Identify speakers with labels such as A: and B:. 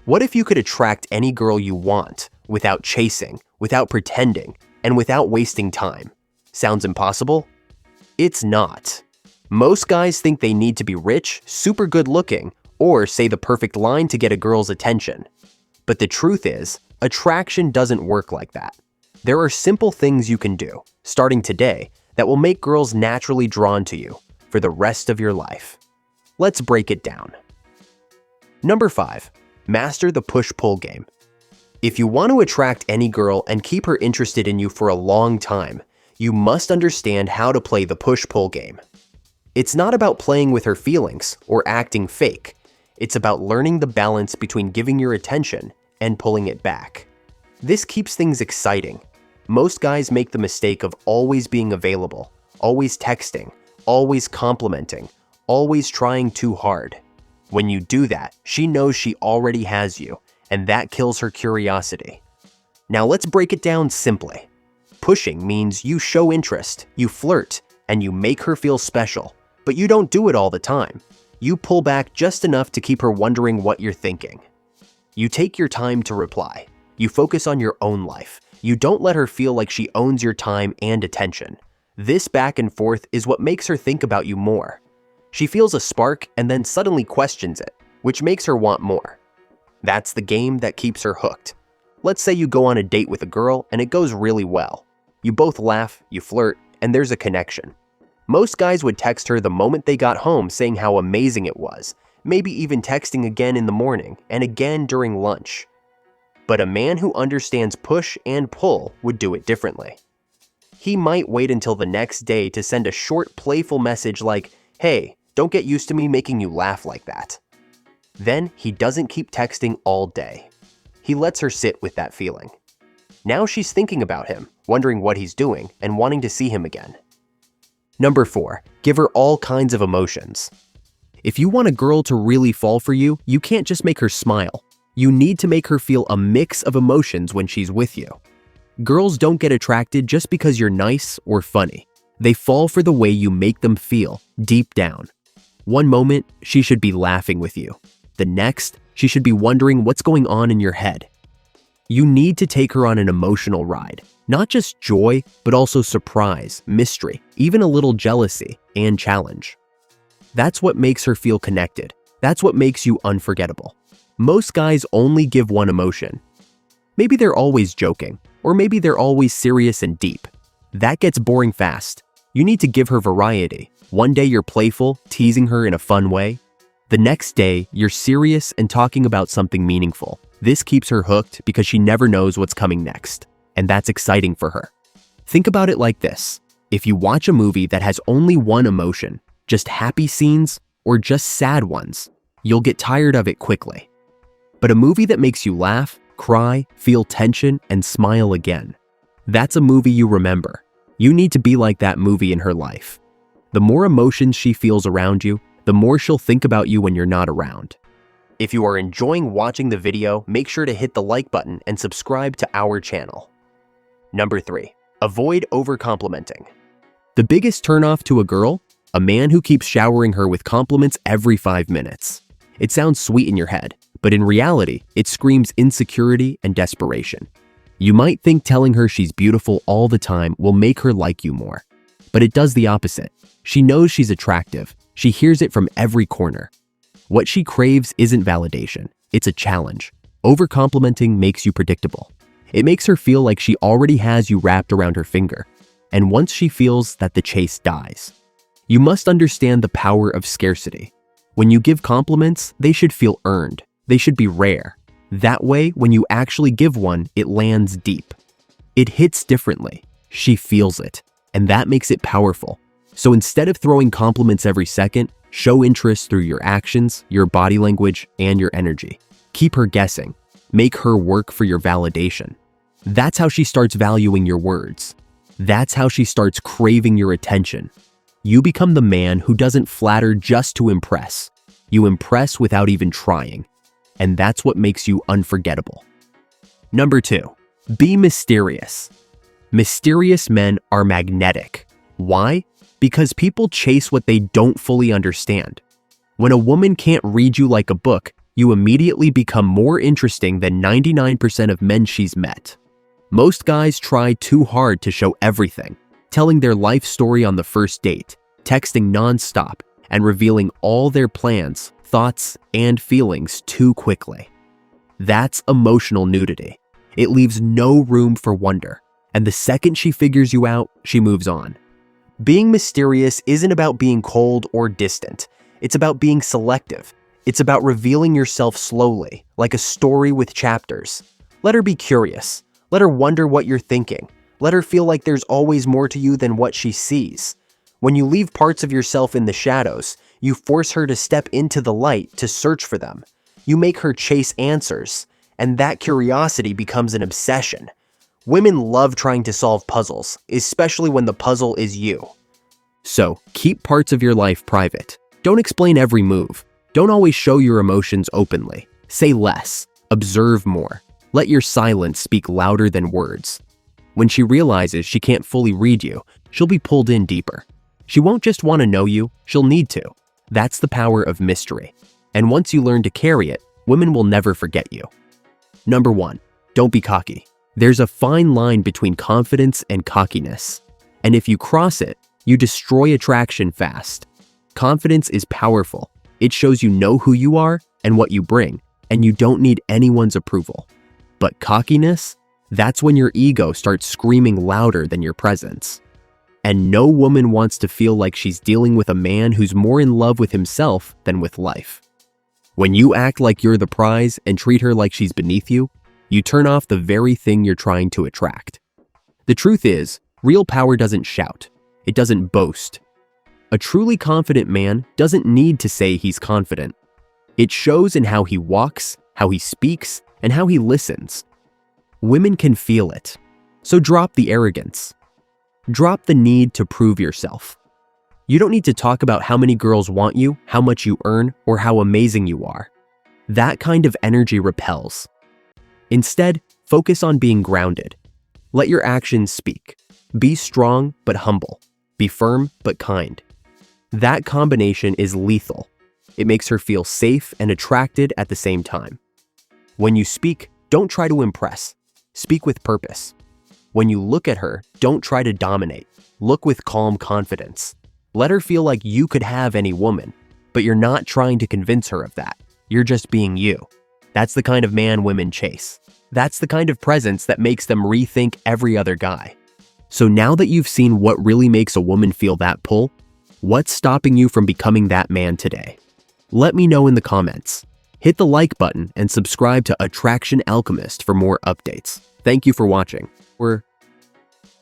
A: What if you could attract any girl you want without chasing, without pretending, and without wasting time? Sounds impossible? It's not. Most guys think they need to be rich, super good looking, or say the perfect line to get a girl's attention. But the truth is, attraction doesn't work like that. There are simple things you can do, starting today, that will make girls naturally drawn to you for the rest of your life. Let's break it down. Number 5. Master the push-pull game. If you want to attract any girl and keep her interested in you for a long time, you must understand how to play the push-pull game. It's not about playing with her feelings or acting fake. It's about learning the balance between giving your attention and pulling it back. This keeps things exciting. Most guys make the mistake of always being available, always texting, always complimenting, always trying too hard. When you do that, she knows she already has you, and that kills her curiosity. Now let's break it down simply. Pushing means you show interest, you flirt, and you make her feel special, but you don't do it all the time. You pull back just enough to keep her wondering what you're thinking. You take your time to reply. You focus on your own life. You don't let her feel like she owns your time and attention. This back and forth is what makes her think about you more. She feels a spark and then suddenly questions it, which makes her want more. That's the game that keeps her hooked. Let's say you go on a date with a girl and it goes really well. You both laugh, you flirt, and there's a connection. Most guys would text her the moment they got home saying how amazing it was, maybe even texting again in the morning and again during lunch. But a man who understands push and pull would do it differently. He might wait until the next day to send a short, playful message like, "Hey, don't get used to me making you laugh like that." Then he doesn't keep texting all day. He lets her sit with that feeling. Now she's thinking about him, wondering what he's doing, and wanting to see him again. Number 4. Give her all kinds of emotions. If you want a girl to really fall for you, you can't just make her smile. You need to make her feel a mix of emotions when she's with you. Girls don't get attracted just because you're nice or funny. They fall for the way you make them feel, deep down. One moment, she should be laughing with you. The next, she should be wondering what's going on in your head. You need to take her on an emotional ride. Not just joy, but also surprise, mystery, even a little jealousy, and challenge. That's what makes her feel connected. That's what makes you unforgettable. Most guys only give one emotion. Maybe they're always joking, or maybe they're always serious and deep. That gets boring fast. You need to give her variety. One day you're playful, teasing her in a fun way. The next day, you're serious and talking about something meaningful. This keeps her hooked because she never knows what's coming next, and that's exciting for her. Think about it like this. If you watch a movie that has only one emotion, just happy scenes or just sad ones, you'll get tired of it quickly. But a movie that makes you laugh, cry, feel tension, and smile again, that's a movie you remember. You need to be like that movie in her life. The more emotions she feels around you, the more she'll think about you when you're not around. If you are enjoying watching the video, make sure to hit the like button and subscribe to our channel. Number 3. Avoid over-complimenting. The biggest turnoff to a girl? A man who keeps showering her with compliments every 5 minutes. It sounds sweet in your head, but in reality, it screams insecurity and desperation. You might think telling her she's beautiful all the time will make her like you more, but it does the opposite. She knows she's attractive. She hears it from every corner. What she craves isn't validation, it's a challenge. Over-complimenting makes you predictable. It makes her feel like she already has you wrapped around her finger, and once she feels that, the chase dies. You must understand the power of scarcity. When you give compliments, they should feel earned. They should be rare. That way, when you actually give one, it lands deep. It hits differently. She feels it, and that makes it powerful. So instead of throwing compliments every second, show interest through your actions, your body language, and your energy. Keep her guessing. Make her work for your validation. That's how she starts valuing your words. That's how she starts craving your attention. You become the man who doesn't flatter just to impress. You impress without even trying. And that's what makes you unforgettable. Number 2. Be mysterious. Mysterious men are magnetic. Why? Because people chase what they don't fully understand. When a woman can't read you like a book, you immediately become more interesting than 99% of men she's met. Most guys try too hard to show everything, telling their life story on the first date, texting nonstop, and revealing all their plans, thoughts, and feelings too quickly. That's emotional nudity. It leaves no room for wonder, and the second she figures you out, she moves on. Being mysterious isn't about being cold or distant. It's about being selective. It's about revealing yourself slowly, like a story with chapters. Let her be curious. Let her wonder what you're thinking. Let her feel like there's always more to you than what she sees. When you leave parts of yourself in the shadows, you force her to step into the light to search for them. You make her chase answers, and that curiosity becomes an obsession. Women love trying to solve puzzles, especially when the puzzle is you. So, keep parts of your life private. Don't explain every move. Don't always show your emotions openly. Say less. Observe more. Let your silence speak louder than words. When she realizes she can't fully read you, she'll be pulled in deeper. She won't just want to know you, she'll need to. That's the power of mystery. And once you learn to carry it, women will never forget you. Number 1. Don't be cocky. There's a fine line between confidence and cockiness. And if you cross it, you destroy attraction fast. Confidence is powerful. It shows you know who you are and what you bring, and you don't need anyone's approval. But cockiness? That's when your ego starts screaming louder than your presence. And no woman wants to feel like she's dealing with a man who's more in love with himself than with life. When you act like you're the prize and treat her like she's beneath you, you turn off the very thing you're trying to attract. The truth is, real power doesn't shout. It doesn't boast. A truly confident man doesn't need to say he's confident. It shows in how he walks, how he speaks, and how he listens. Women can feel it. So drop the arrogance. Drop the need to prove yourself. You don't need to talk about how many girls want you, how much you earn, or how amazing you are. That kind of energy repels. Instead, focus on being grounded. Let your actions speak. Be strong but humble. Be firm but kind. That combination is lethal. It makes her feel safe and attracted at the same time. When you speak, don't try to impress. Speak with purpose. When you look at her, don't try to dominate. Look with calm confidence. Let her feel like you could have any woman, but you're not trying to convince her of that. You're just being you. That's the kind of man women chase. That's the kind of presence that makes them rethink every other guy. So now that you've seen what really makes a woman feel that pull, what's stopping you from becoming that man today? Let me know in the comments. Hit the like button and subscribe to Attraction Alchemist for more updates. Thank you for watching. We're